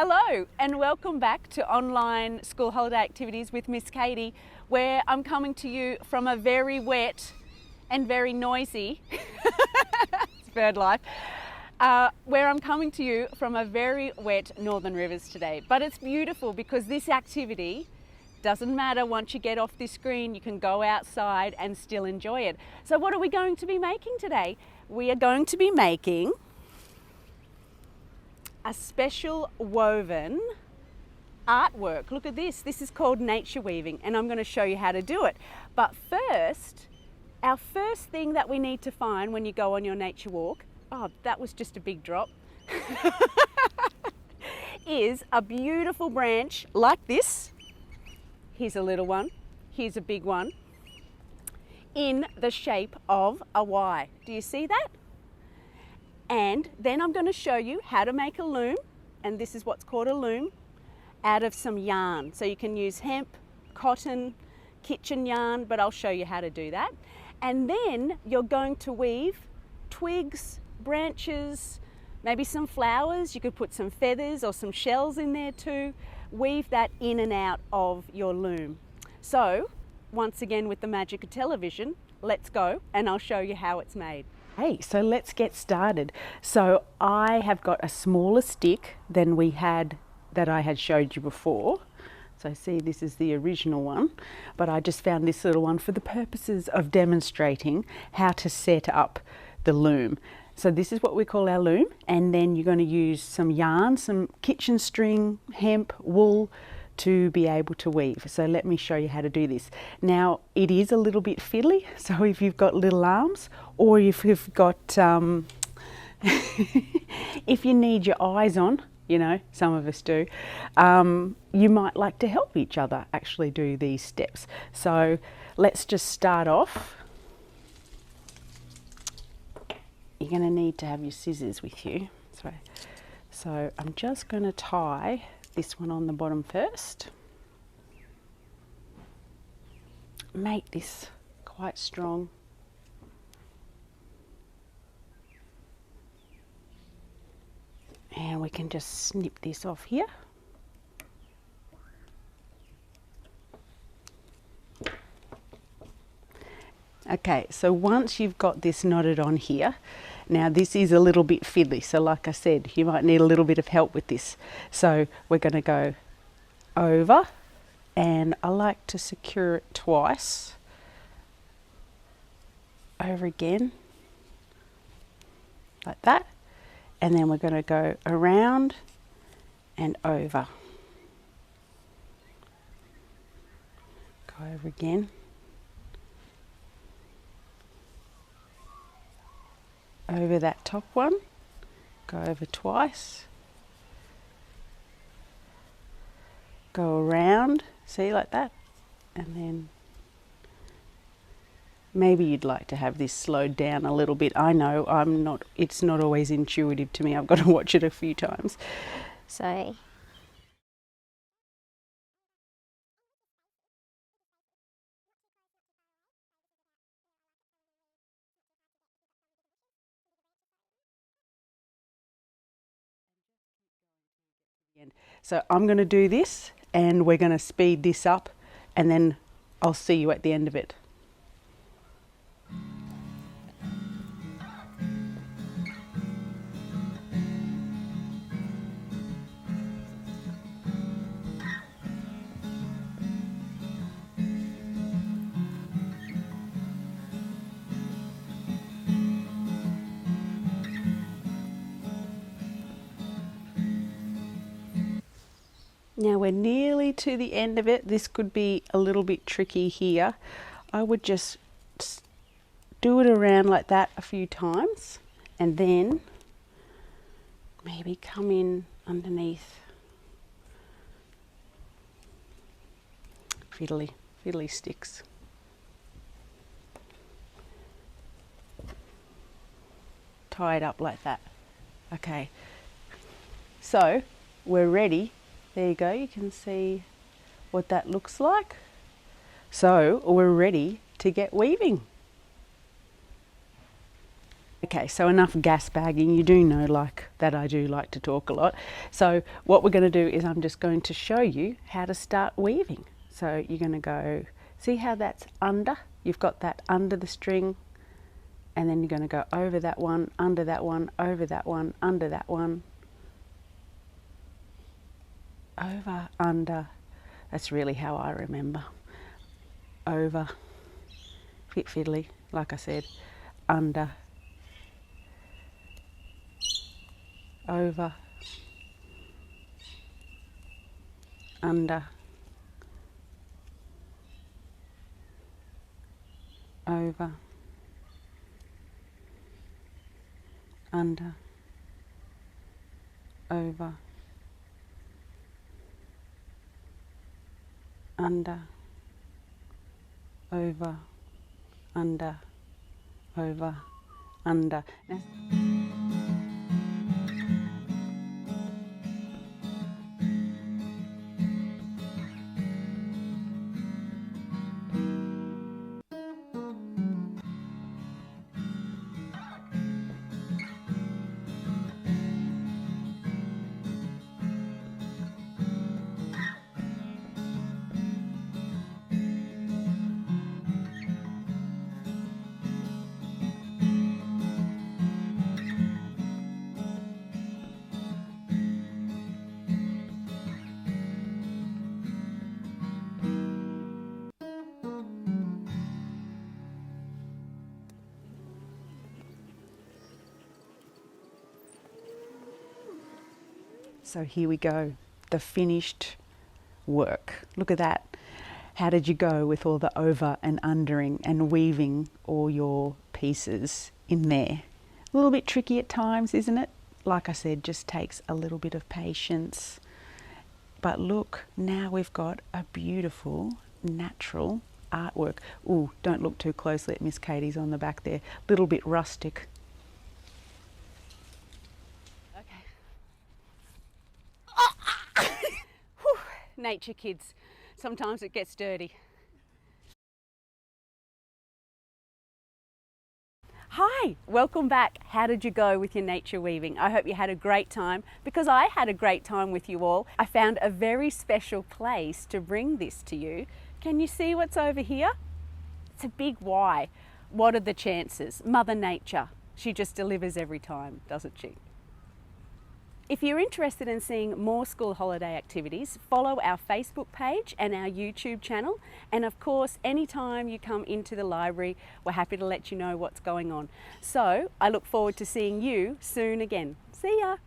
Hello and welcome back to online school holiday activities with Miss Katie, where I'm coming to you from a very wet and very noisy it's bird life, where I'm coming to you from a very wet Northern Rivers today. But it's beautiful because this activity doesn't matter. Once you get off this screen, you can go outside and still enjoy it. So what are we going to be making today? We are going to be making a special woven artwork. Look at this. This is called nature weaving, and I'm going to show you how to do it. But first, our first thing that we need to find when you go on your nature walk, oh, that was just a big drop, is a beautiful branch like this. Here's a little one, here's a big one, in the shape of a Y. Do you see that? And then I'm going to show you how to make a loom, and this is what's called a loom, out of some yarn. So you can use hemp, cotton, kitchen yarn, but I'll show you how to do that. And then you're going to weave twigs, branches, maybe some flowers. You could put some feathers or some shells in there too. Weave that in and out of your loom. So once again, with the magic of television, let's go and I'll show you how it's made. Hey, so let's get started. So I have got a smaller stick than we had, that I had showed you before. So see, this is the original one, but I just found this little one for the purposes of demonstrating how to set up the loom. So this is what we call our loom, and then you're going to use some yarn, some kitchen string, hemp, wool, to be able to weave. So let me show you how to do this. Now it is a little bit fiddly, so if you've got little arms, or if you've got if you need your eyes on, you know, some of us do, you might like to help each other actually do these steps. So let's just start off. You're going to need to have your scissors with you. So I'm just going to tie this one on the bottom first. Make this quite strong. And we can just snip this off here. Okay, so once you've got this knotted on here, now this is a little bit fiddly, so like I said, you might need a little bit of help with this. So we're going to go over, and I like to secure it twice, over again, like that, and then we're going to go around and over. Go over again. Over that top one, go over twice, go around, see, like that, and then maybe you'd like to have this slowed down a little bit. I know it's not always intuitive to me. I've got to watch it a few times. Sorry. So I'm going to do this, and we're going to speed this up, and then I'll see you at the end of it. Now we're nearly to the end of it. This could be a little bit tricky here. I would just do it around like that a few times, and then maybe come in underneath. Fiddly sticks. Tie it up like that. Okay, so we're ready. There you go, you can see what that looks like. So we're ready to get weaving. Okay, so enough gas bagging. You do know that I do like to talk a lot. So what we're going to do is I'm just going to show you how to start weaving. So you're going to go, see how that's under? You've got that under the string, and then you're going to go over that one, under that one, over that one, under that one, over, under. That's really how I remember. Over, fit fiddly, like I said, under, over, under, over, under, over, under, over, under, over, under. Now, so here we go, the finished work. Look at that. How did you go with all the over and undering and weaving all your pieces in there? A little bit tricky at times, isn't it? Like I said, just takes a little bit of patience. But look, now we've got a beautiful, natural artwork. Ooh, don't look too closely at Miss Katie's on the back there. Little bit rustic. Nature, kids. Sometimes it gets dirty. Hi, welcome back. How did you go with your nature weaving? I hope you had a great time, because I had a great time with you all. I found a very special place to bring this to you. Can you see what's over here? It's a big Y. What are the chances? Mother Nature. She just delivers every time, doesn't she? If you're interested in seeing more school holiday activities, follow our Facebook page and our YouTube channel. And of course, anytime you come into the library, we're happy to let you know what's going on. So I look forward to seeing you soon again. See ya.